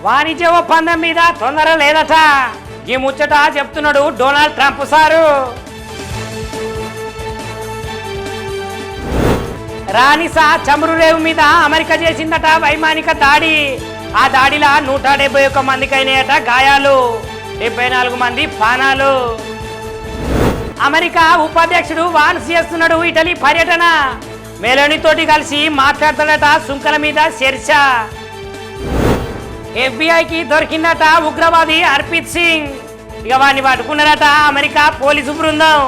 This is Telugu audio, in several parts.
వాణిజ్య ఒప్పందం మీద తొందర లేదట. ఈ ముచ్చట చెప్తున్నాడు డొనాల్డ్ ట్రంప్ సారు. రానిసా చమురు రేవు మీద అమెరికా చేసిందట వైమానిక దాడి. ఆ దాడిలా 171 మందికి అయినాయట గాయాలు, 74 మంది ప్రాణాలు. అమెరికా ఉపాధ్యక్షుడు వాన్స్ చేస్తున్నాడు ఇటలీ పర్యటన. మెలోనీతోటి కలిసి మాట్లాడతాడట సుంకల మీద చర్చ. FBI దొరికిందట ఉగ్రవాది హర్ప్రీత్ సింగ్. ఇక వాడిని పట్టుకున్నారట అమెరికా పోలీసు బృందం.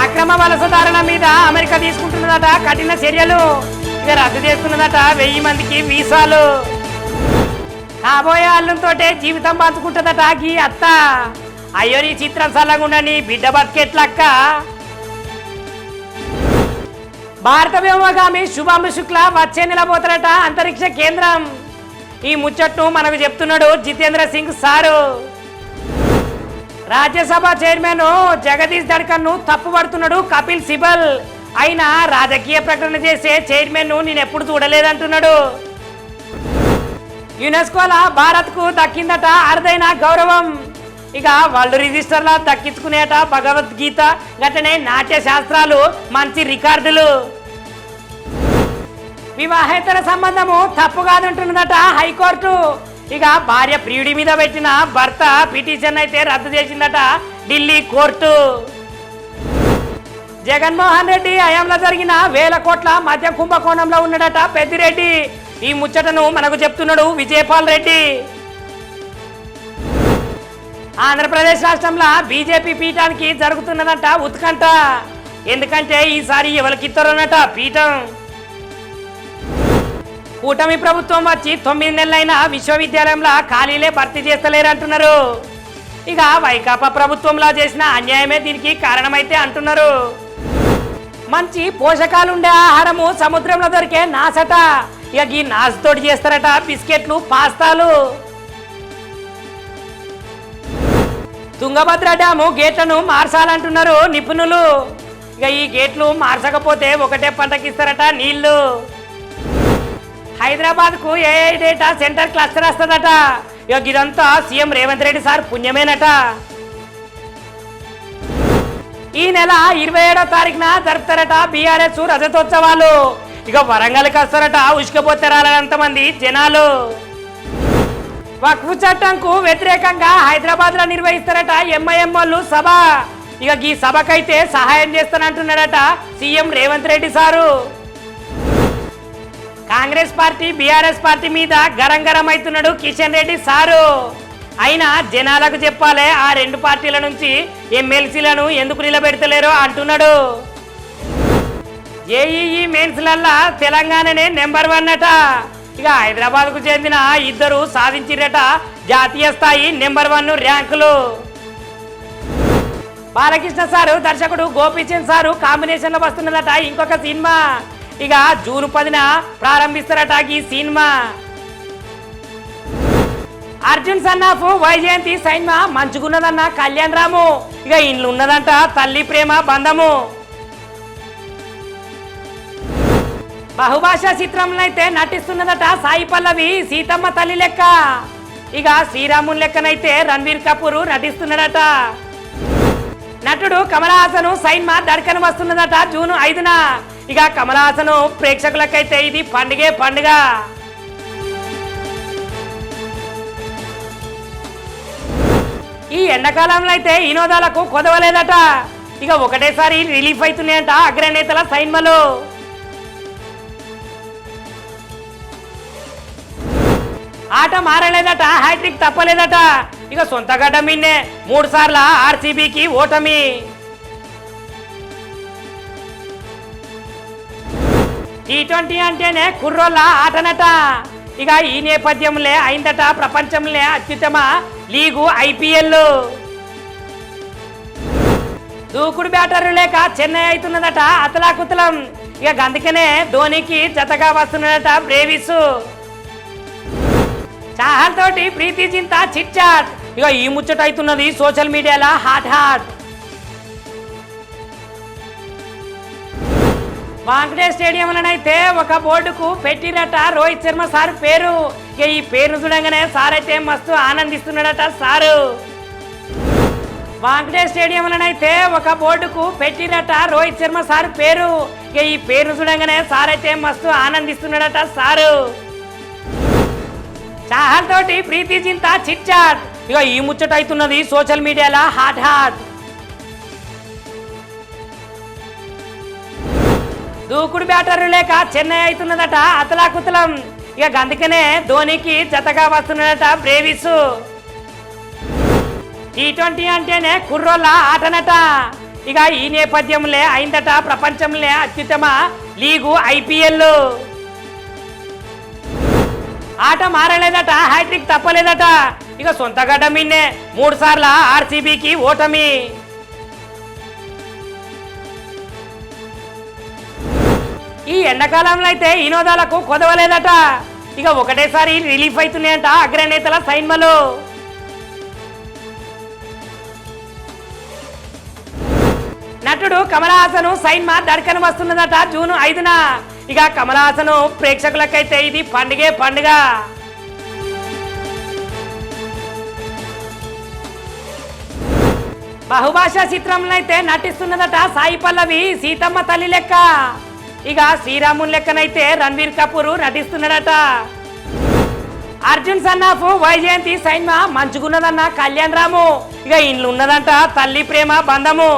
అక్రమ వలసదారుల మీద అమెరికా తీసుకుంటున్నదట కఠిన చర్యలు. ఇక రద్దు చేస్తున్నదట 1000 మందికి వీసాలు. కాబోయే అల్లంతోటే జీవితం పంచుకుంటుందట గీ అత్త. అయ్యో నీ చిత్రం సల్లగుండని బిడ్డ బతికెట్లక్క. భారత వ్యోమగామి శుభాంబు శుక్ల వచ్చే నెల పోతారట అంతరిక్ష కేంద్రం. ఈ ముచ్చట్ను మనకు చెప్తున్నాడు జితేంద్ర సింగ్ సారు. రాజ్యసభ చైర్మన్ జగదీష్ ధడ్కర్ ను తప్పుపడుతున్నాడు కపిల్ సిబల్. అయినా రాజకీయ ప్రకటన చేసే చైర్మన్ ను నేను ఎప్పుడు చూడలేదంటున్నాడు. యునెస్కోలా భారత్ కు దక్కిందట అరుదైన గౌరవం. ఇక వరల్డ్ రిజిస్టర్లా దక్కించుకునేట భగవద్గీత, గట్టనే నాట్య శాస్త్రాలు, మంచి రికార్డులు. వివాహేతర సంబంధము తప్పు కాదంటున్నదట హైకోర్టు. ఇక భార్య ప్రియుడి మీద పెట్టిన భర్త పిటిషన్ అయితే రద్దు చేసిందట ఢిల్లీ కోర్టు. జగన్మోహన్ రెడ్డి హయాంలో జరిగిన 1000 కోట్ల మద్యం కుంభకోణంలో ఉన్నాడట పెద్దిరెడ్డి. ఈ ముచ్చటను మనకు చెప్తున్నాడు విజయపాల్ రెడ్డి. ఆంధ్రప్రదేశ్ రాష్ట్రంలో బీజేపీ పీఠానికి జరుగుతున్నదంట ఉత్కంఠ. ఎందుకంటే ఈసారి ఎవరికిస్తారన్నట పీఠం. కూటమి ప్రభుత్వం వచ్చి 9 నెలలైనా విశ్వవిద్యాలయంలో ఖాళీలే భర్తీ చేస్తలేరంటున్నారు. ఇక వైకాపా ప్రభుత్వంలో చేసిన అన్యాయమే దీనికి కారణమైతే అంటున్నారు. మంచి పోషకాలుండే ఆహారము సముద్రంలో దొరికే నాసట. ఇక ఈ నాసుతోటి చేస్తారట బిస్కెట్లు, పాస్తాలు. తుంగభద్ర డ్యాము గేట్లను మార్చాలంటున్నారు నిపుణులు. ఇక ఈ గేట్లు మార్చకపోతే ఒకటే పంటకి ఇస్తారట నీళ్లు. హైదరాబాద్ కు ఏఐ డేటా సెంటర్ క్లస్టర్ వస్తుందట. ఇక ఇదంతా సీఎం రేవంత్ రెడ్డి సార్ పుణ్యమేనట. ఈ నెల 27వ తారీఖున జరుపుతారట బీఆర్ఎస్ రజతోత్సవాలు. ఇక వరంగల్కి వస్తారట ఉసుకపోతారంత మంది జనాలు. వక్ఫ్ చట్టంకు వ్యతిరేకంగా హైదరాబాద్ లో నిర్వహిస్తారట ఎంఐఎం వాళ్ళు సభ. ఇక ఈ సభకైతే సహాయం చేస్తానంటున్నాడట CM Revanth Reddy sir. Congress party BRS party మీద గరం గరం అవుతున్నాడు కిషన్ రెడ్డి సారు. అయినా జనాలకు చెప్పాలి ఆ 2 పార్టీల నుంచి ఎమ్మెల్సీలను ఎందుకు నిలబెడతలేరో అంటున్నాడు. జేఈఈ మెయిన్స్లల్లా తెలంగాణనే నెంబర్ 1 అట. ఇక హైదరాబాద్ కు చెందిన 2 సాధించిరట జాతీయ స్థాయి నెంబర్ 1 ర్యాంకులు. బాలకృష్ణ సారు దర్శకుడు గోపీచంద్ సారు కాంబినేషన్ లో వస్తున్నదట ఇంకొక సినిమా. ఇక జూన్ 10న ప్రారంభిస్తారట ఈ cinema. Arjun son of Vyjayanthi cinema మంచుకున్నదన్న కళ్యాణ్ రాము. ఇక ఇంట్లో ఉన్నదంట తల్లి ప్రేమ బంధము. బహుభాషా చిత్రంలో అయితే నటిస్తున్నదట సాయి పల్లవి సీతమ్మ తల్లి లెక్క. ఇక శ్రీరాముని లెక్కనైతే రణ్వీర్ కపూర్ నటిస్తున్నాడట. నటుడు కమల్ హాసన్ సినిమా దడ్కన్ వస్తున్నదట జూన్ 5న. ఇక కమల్ హాసన్ ప్రేక్షకులకైతే ఇది పండుగ. ఈ ఎండాకాలంలో అయితే వినోదాలకు కొదవలేదట. ఇక ఒకటేసారి రిలీఫ్ అవుతున్నాయంట అగ్రనేతల సినిమాలు. ఆట మారలేదట, హ్యాట్రిక్ తప్పలేదట. ఇక సొంత గడ్డ మీన్నే 3 సార్లు ఆర్సీబీకి ఓటమి. T20 అంటేనే కుర్రోళ్ళ ఆటనట. ఇక ఈ నేపథ్యంలో అయిందట ప్రపంచంలో అత్యుత్తమ లీగు IPL. దూకుడు బ్యాటర్లు లేక చెన్నై అవుతున్నదట అతలాకుతలం. ఇక అందుకనే ధోనికి జతగా వస్తున్నదట బ్రేవిస్. చాహల్ తోటి ప్రీతి జింతా చిట్ చాట్. ఇక ఈ ముచ్చట అవుతున్నది సోషల్ మీడియాలో హాట్. వాంకటే స్టేడియంలోనైతే ఒక బోర్డుకు పెట్టిరట రోహిత్ శర్మ సార్ పేరు. ఇక ఈ పేరు చూడంగానే సార్ అయితే మస్తు ఆనందిస్తున్నాడట సారు. వాంకటే స్టేడియంలోనైతే ఒక బోర్డుకు పెట్టిరట రోహిత్ శర్మ సార్ పేరు. ఇక ఈ పేరు చూడంగానే సార్ అయితే మస్తు ఆనందిస్తున్నాడట సారు. చాహల్ తోటి ప్రీతి జింతా చిట్ చాట్. ఇక ఈ ముచ్చట అవుతున్నది సోషల్ మీడియాలో హాట్ హాట్. దూకుడు బ్యాటర్లు లేక చెన్నై అవుతున్నదట అతలాకుతలం. ఇక అందుకనే ధోనికి జతగా వస్తున్నదట బ్రేవిస్. T20 అంటేనే కుర్రోళ్ళ ఆటనట. ఇక ఈ నేపథ్యంలో అయిందట ప్రపంచంలో అత్యుత్తమ లీగు IPL. ఆట మారలేదట, హ్యాట్రిక్ తప్పలేదట. ఇక సొంత గడ్డ మీన్నే 3 సార్ల RCBకి ఓటమి. ఈ ఎండాకాలంలో అయితే వినోదాలకు కొదవలేదట. ఇక ఒకటేసారి రిలీఫ్ అవుతున్నాయంట అగ్రనేతల సైన్మలు. నటుడు కమల్ హాసన్ సైన్మా దడకన వస్తున్నదట జూన్ 5న. ఇక కమల్ హాసన్ ప్రేక్షకులకైతే ఇది పండుగే పండుగ. బహుభాషా చిత్రంలో అయితే నటిస్తున్నదట సాయి పల్లవి సీతమ్మ తల్లి లెక్క. ఇక శ్రీరాముని లెక్కనైతే రణ్వీర్ కపూర్ నటిస్తున్నాడట. అర్జున్ సన్నాఫ్ వైజయంతి సైన్మా మంచుకున్నదన్న కళ్యాణ్ రాము. ఇక ఇంట్లో ఉన్నదంట తల్లి ప్రేమ బంధము.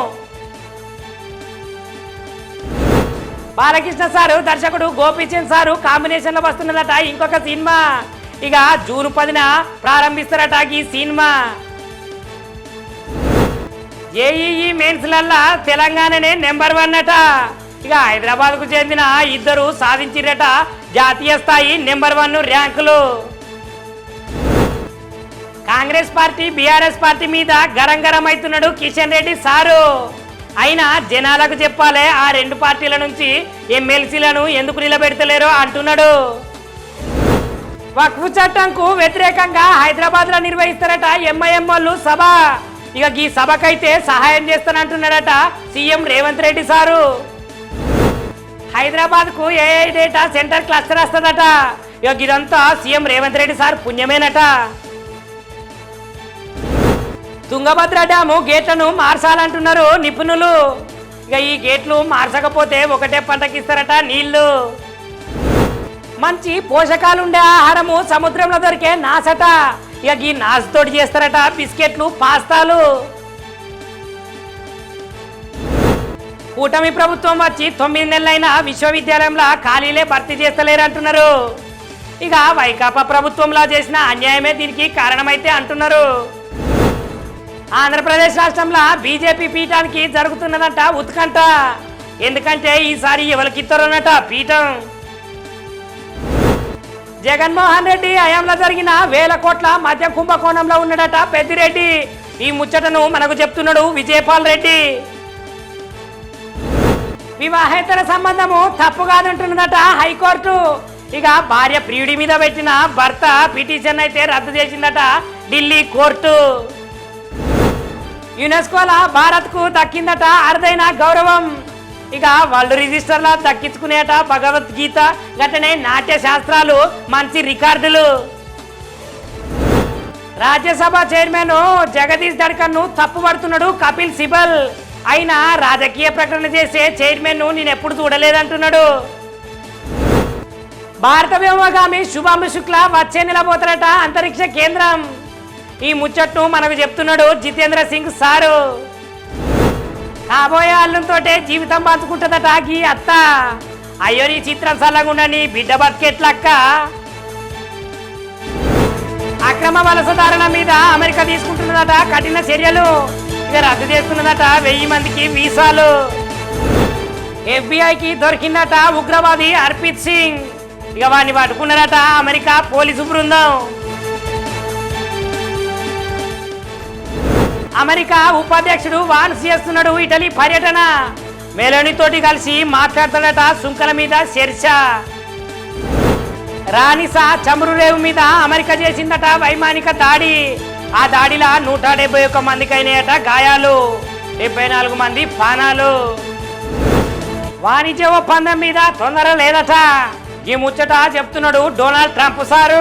బాలకృష్ణ సారు దర్శకుడు గోపీచంద్ సారు కాంబినేషన్ లో వస్తున్నదట ఇంకొక సినిమా. ఇక జూన్ 10న ప్రారంభిస్తారట ఈ సినిమా. ఏఈఈ మెయిన్స్ లల్లా తెలంగాణనే నెంబర్ 1 అట. ఇక హైదరాబాద్ కు చెందిన ఇద్దరు సాధించిరట జాతీయ స్థాయి నెంబర్ 1 ర్యాంకులు. కాంగ్రెస్ పార్టీ బీఆర్ఎస్ పార్టీ మీద గరం అవుతున్నాడు కిషన్ రెడ్డి సారు. అయినా జనాలకు చెప్పాలి ఆ 2 పార్టీల నుంచి ఎమ్మెల్సీలను ఎందుకు నిలబెడతలేరో అంటున్నాడు. వక్ఫ్ చట్టంకు వ్యతిరేకంగా హైదరాబాద్ లో నిర్వహిస్తారట ఎంఐఎం వాళ్ళు సభ. ఇక ఈ సభకైతే సహాయం చేస్తానంటున్నాడట సీఎం రేవంత్ రెడ్డి సారు. హైదరాబాద్ కు ఏఐ డేటా సెంటర్ క్లస్టర్ వస్తుందట. ఇక ఇదంతా సీఎం రేవంత్ రెడ్డి సార్ పుణ్యమేనట. తుంగభద్ర డ్యాము గేట్లను మార్చాలంటున్నారు నిపుణులు. ఇక ఈ గేట్లు మార్చకపోతే ఒకటే పంటకి ఇస్తారట నీళ్లు. మంచి పోషకాలుండే ఆహారము సముద్రంలో దొరికే నాసట. ఇక ఈ నాసుతోటి చేస్తారట బిస్కెట్లు పాస్తాలు. కూటమి ప్రభుత్వం వచ్చి 9 నెలలైనా విశ్వవిద్యాలయంలో ఖాళీలే భర్తీ చేస్తలేరంటున్నారు. ఇక వైకాపా ప్రభుత్వంలో చేసిన అన్యాయమే దీనికి కారణమైతే అంటున్నారు. ఆంధ్రప్రదేశ్ రాష్ట్రంలో బీజేపీ పీఠానికి జరుగుతున్నదంట ఉత్కంఠ. ఎందుకంటే ఈసారి ఎవరికిస్తారన్నట పీఠం. జగన్మోహన్ రెడ్డి హయాంలో జరిగిన 1000 కోట్ల మద్య కుంభకోణంలో ఉన్నాడట పెద్దిరెడ్డి. ఈ ముచ్చటను మనకు చెప్తున్నాడు విజయపాల్ రెడ్డి. వివాహేతర సంబంధము తప్పు కాదంటున్నదట హైకోర్టు. ఇక భార్య ప్రియుడి మీద పెట్టిన భర్త పిటిషన్ అయితే రద్దు చేసిందట ఢిల్లీ కోర్టు. యునెస్కోలా భారత్ కు దక్కిందట అరుదైన గౌరవం. ఇక వరల్డ్ రిజిస్టర్లా దక్కించుకునేట భగవద్గీత గట్టనే నాట్య శాస్త్రాలు మంచి రికార్డులు. రాజ్యసభ చైర్మన్ జగదీష్ ధడ్కర్ ను తప్పుపడుతున్నాడు కపిల్ సిబల్. అయినా రాజకీయ ప్రకటన చేసే చైర్మన్ ను నేను ఎప్పుడు చూడలేదంటున్నాడు. భారత వ్యోమగామి శుభాంశు శుక్ల వచ్చే నెల పోతారట అంతరిక్ష కేంద్రం. ఈ ముచ్చట్ను మనకు చెప్తున్నాడు జితేంద్ర సింగ్ సారు. కాబోయే అల్లంతోటే జీవితం పంచుకుంటుందట ఈ అత్త. అయ్యో నీ చిత్రం సల్లగుండని బిడ్డ బతికెట్లక్క. అక్రమ వలసదారుల మీద అమెరికా తీసుకుంటున్నదట కఠిన చర్యలు. ఇక రద్దు చేస్తున్నదట 1000 మందికి వీసాలు. FBI కి దొరికిందట ఉగ్రవాది హర్ప్రీత్ సింగ్. ఇక వాడిని పట్టుకున్నారట అమెరికా పోలీసు బృందం. అమెరికా ఉపాధ్యక్షుడు వాన్స్ చేస్తున్నాడు ఇటలీ పర్యటన. మెలోనీతోటి కలిసి మాట్లాడుతాడట సుంకల మీద చర్చ. రానిసా చమురు రేవు మీద అమెరికా చేసిందట వైమానిక దాడి. ఆ దాడిలో 171 మందికి అయినాయట గాయాలు, 74 మంది ప్రాణాలు. వాణిజ్య ఒప్పందం మీద తొందర లేదట. ఈ ముచ్చట చెప్తున్నాడు డొనాల్డ్ ట్రంప్ సారు.